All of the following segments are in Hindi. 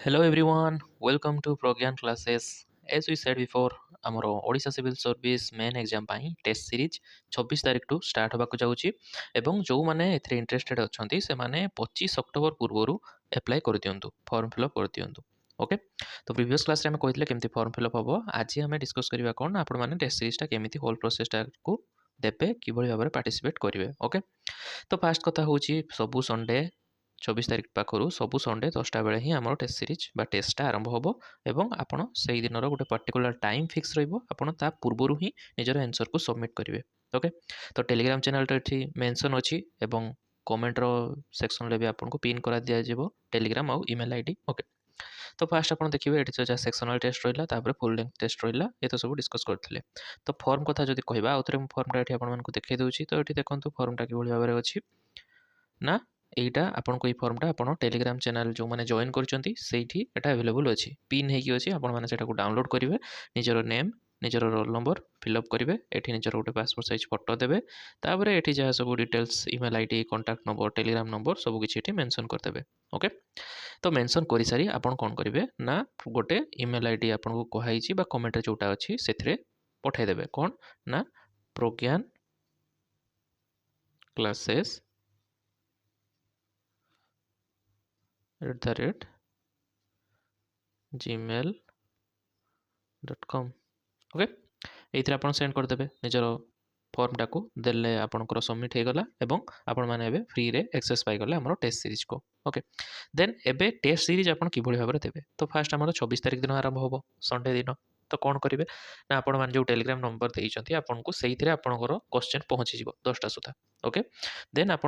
Hello everyone, welcome to Progyan classes. As we said before, ଆମର Odisha civil service main exam ପାଇଁ ଟେଷ୍ଟ ସିରିଜ୍ 26 ତାରିଖଠୁ ଷ୍ଟାର୍ଟ ହେବାକୁ ଯାଉଛି ଏବଂ ଯେଉଁମାନେ ଏଥିରେ ଇଣ୍ଟରେଷ୍ଟେଡ୍ ଅଛନ୍ତି ସେମାନେ 25 ଅକ୍ଟୋବର ପୂର୍ବରୁ ଆପ୍ଲାଏ କରିଦିଅନ୍ତୁ, ଫର୍ମ ଫିଲ୍ଅପ୍ କରିଦିଅନ୍ତୁ। ଓକେ, ତ ପ୍ରିଭିୟସ୍ କ୍ଲାସ୍ରେ ଆମେ କହିଥିଲେ କେମିତି ଫର୍ମ ଫିଲ୍ଅପ୍ ହେବ। ଆଜି ଆମେ ଡିସ୍କସ୍ କରିବା କ'ଣ ନା ଆପଣମାନେ ଟେଷ୍ଟ ସିରିଜ୍ଟା କେମିତି ହୋଲ୍ ପ୍ରୋସେସ୍ଟାକୁ ଦେବେ, କିଭଳି ଭାବରେ ପାର୍ଟିସିପେଟ୍ କରିବେ। ଓକେ, ତ ଫାର୍ଷ୍ଟ କଥା ହେଉଛି ସବୁ ସଣ୍ଡେ 24 ତାରିଖ ପାଖରୁ ସବୁ ସଣ୍ଡେ 10ଟା ବେଳେ ହିଁ ଆମର ଟେଷ୍ଟ ସିରିଜ୍ ବା ଟେଷ୍ଟଟା ଆରମ୍ଭ ହେବ ଏବଂ ଆପଣ ସେଇ ଦିନର ଗୋଟେ ପର୍ଟିକୁଲାର ଟାଇମ୍ ଫିକ୍ସ ରହିବ। ଆପଣ ତା ପୂର୍ବରୁ ହିଁ ନିଜର ଆନ୍ସର୍କୁ ସବମିଟ୍ କରିବେ। ଓକେ, ତ ଟେଲିଗ୍ରାମ ଚ୍ୟାନେଲଟା ଏଠି ମେନସନ୍ ଅଛି ଏବଂ କମେଣ୍ଟର ସେକ୍ସନରେ ବି ଆପଣଙ୍କୁ ପିନ୍ କରା ଦିଆଯିବ ଟେଲିଗ୍ରାମ ଆଉ ଇମେଲ୍ ଆଇଡି। ଓକେ, ତ ଫାର୍ଷ୍ଟ ଆପଣ ଦେଖିବେ ଏଠି ଯାହା ସେକ୍ସନାଲ ଟେଷ୍ଟ ରହିଲା, ତାପରେ ଫୁଲ୍ ଲେନ୍ଥ ଟେଷ୍ଟ ରହିଲା, ଏ ତ ସବୁ ଡିସ୍କସ୍ କରିଥିଲେ। ତ ଫର୍ମ କଥା ଯଦି କହିବା ଆଉ ଥରେ ମୁଁ ଫର୍ମଟା ଏଠି ଆପଣମାନଙ୍କୁ ଦେଖାଇ ଦେଉଛି। ତ ଏଠି ଦେଖନ୍ତୁ ଫର୍ମଟା କିଭଳି ଭାବରେ ଅଛି ନା এইটা ଆପଣଙ୍କୁ এই ଫର୍ମଟା ଆପଣ ଟେଲିଗ୍ରାମ ଚ୍ୟାନେଲ ଯେଉଁମାନେ ଜଏନ୍ କରିଛନ୍ତି ସେଇଠି ଏଟା ଆଭେଲେବୁଲ୍ ଅଛି, ପିନ୍ ହେଇକି ଅଛି। ଆପଣମାନେ ସେଟାକୁ ଡାଉନଲୋଡ଼ କରିବେ, ନିଜର ନେମ୍ ନିଜର ରୋଲ୍ ନମ୍ବର ଫିଲ୍ଅପ୍ କରିବେ, ଏଠି ନିଜର ଗୋଟେ ପାସପୋର୍ଟ ସାଇଜ୍ ଫଟୋ ଦେବେ, ତାପରେ ଏଠି ଯାହା ସବୁ details email ID contact number Telegram number ସବୁ କିଛି ଏଠି ମେନସନ୍ କରିଦେବେ। ଓକେ, ତ ମେନସନ୍ କରିସାରି ଆପଣ କ'ଣ କରିବେ ନା ଗୋଟେ ଇମେଲ୍ ଆଇଡି ଆପଣଙ୍କୁ କୁହାଯାଇଛି ବା କମେଣ୍ଟରେ ଯେଉଁଟା ଅଛି ସେଥିରେ ପଠାଇଦେବେ। କ'ଣ ନା Progyan classes @gmail.com। ओके, ये आप सेंड करदे निजर फर्मटा देले आपंकर सबमिट होगला और आपण मैंने फ्री रे एक्सेस पाईगले आम टेस्ट सीरीज को। ओके, देन एबे टेस्ट सीरीज आप कि भाव में देवे। तो फास्ट आम 26 तारिख दिन आरंभ हम संडे दिन। तो कौन करेंगे ना आपण मैंने जो टेलीग्राम नंबर देते आपको से आपंकर क्वेश्चन पहुँची 10टा सुधा। ओके, देन आप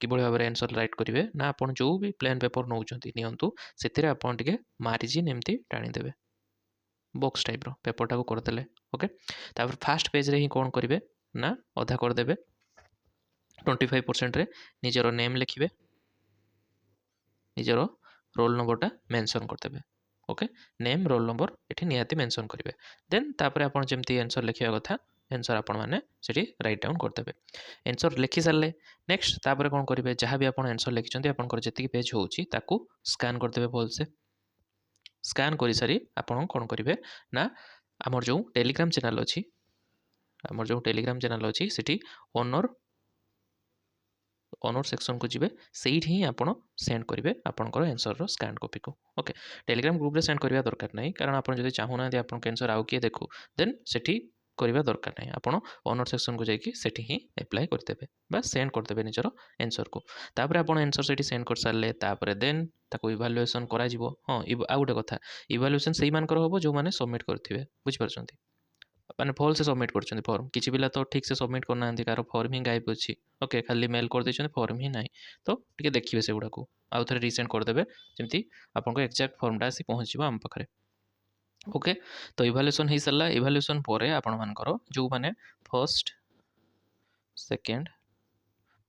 कि भाव में आंसर राइट करेंगे ना आप जो भी प्लेन पेपर नौ नियंतु से आपटे मार्जिन एमती टाणीदे बॉक्स टाइप पेपरटा को करदे। ओके, तापर फास्ट पेज रे ही कौन करेंगे ना अधा करदे 25% रे निजर नेम लिखिए, निजर रोल नंबरटा मेंशन करदे। ओके, नेम रोल नंबर ये निहाती मेंशन करेंगे। देन तापर आप जमती आंसर लिखा कथा आंसर आपण मैंने से राइट डाउन करदे। आंसर लिखि सारे नेक्स्ट तापर कौन करेंगे जहाँ भी आप आंसर लिखिं आपंकर जी पेज होची ताकू स्कान करदे भलसे। स्कान कर सारी आपण कौन करेंगे ना आमर जो टेलीग्राम चैनल अच्छी आमर जो टेलीग्राम चैनल अच्छी सेठी ऑनर सेक्शन को जीवे से ही आप सेंड करेंगे आपंकर आंसर स्कान कॉपी को। ओके, टेलीग्राम ग्रुप रे सेंड करवा दरकार नहीं, कारण आप जो चाहूना आप आंसर आउ किए देखू देन सेठी करवा दरकार नहीं। आप ऑनर सेक्शन को जाकि सेठी ही अप्लाई करदे बा सेंड करदे निजर आंसर को। तापर आप आंसर से सेंड कर सारे तापर देन ताको इवालुएसन करा जिवो। हाँ, आउ गोटे कथा इवालुएसन से मानकर हम जो मैंने सबमिट करेंगे बुझिपार्छन्ति माने भल से सबमिट कर फॉर्म। किसी पिला तो ठीक से सबमिट करना कार फॉर्म ही गायब अच्छी। ओके, खाली मेल कर देछन फॉर्म ही नहीं। तो टिके देखिए से गुड़ा को आउ थे रिसेंड करदे जमी आपको एक्जाक्ट फॉर्मटा आसी पहुँच आम पाखे। ओके, तो इवालुएसन हो सारा। इवालुएसन पर आपण मानकर जो मैंने फर्स्ट सेकेंड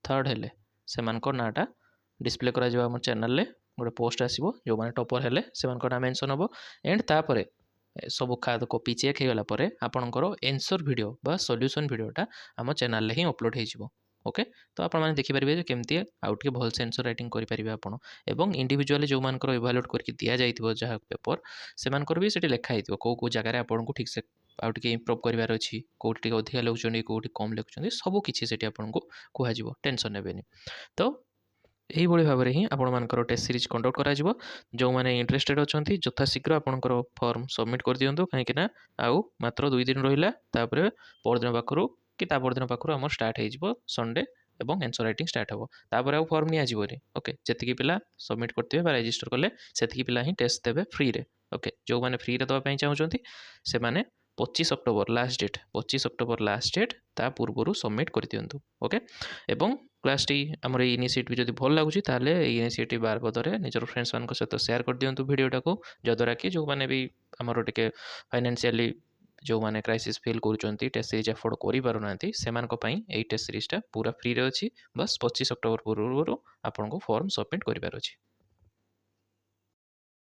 थर्ड हेले से नाटा डिस्प्ले करा चैनल रे गोटे पोस्ट आसो जो मैंने टॉपर हेले से ना मेंशन हम एंड तापर सब खाद कॉपी चेक हो गला आपणकर आंसर वीडियो बा सॉल्यूशन वीडियोटा आम चैनल ही अपलोड हो। ओके, तो आप देखिपारे केमती आउ टे भल से आंसर राइटिंग करेंगे आपड़ एवं इंडिविजुअली जो मानकर इवालुएट करके दि जाइए जहाँ पेपर से भी से लिखाई कौ कौ जगार आपको ठीक से आउ टे इम्प्रूव करार अच्छी कौटी अधिका लिखुं कौटी कम लिखुं सबकि से आपको कहुव टेंशन नेबेनि। तो यही भाव में ही आपर टेस्ट सीरीज कंडक्ट करा जो मैंने इंटरेस्टेड अच्छा यथाशीघ्र आपंकर फॉर्म सबमिट कर दिंतु कहीं आउ मात्र 2 दिन रहा परदिन पाखु कि परदिन पाखु आम स्टार्ट हो संडे और आंसर राइटिंग स्टार्ट हम तापर आउ फॉर्म नि आजोनी। ओके, जी पिला सबमिट करते रजिस्टर कले से पिला ही टेस्ट देवे फ्री रे। ओके, जो मैंने फ्री रे दवाई चाहते से 25 October last date 25 October last date ता पूर्व सबमिट कर दिंतु। ओके, एवं क्लास टी आमर इनिशिएटिव जब भल लगुच इनिशिएटिव बाबद में निजर फ्रेंड्स मान सहित शेयर कर दिंतु वीडियोटा को, जद्वारा कि जो मैंने भी आमर टे फाइनेंशियली जो मैंने क्राइसिस फील कर टेस्ट सीरीज एफोर्ड करें से टेस्ट सीरीजटा पूरा फ्री रे अच्छी। बस 25 अक्टोबर पूर्व आपको फॉर्म सबमिट करार अच्छी।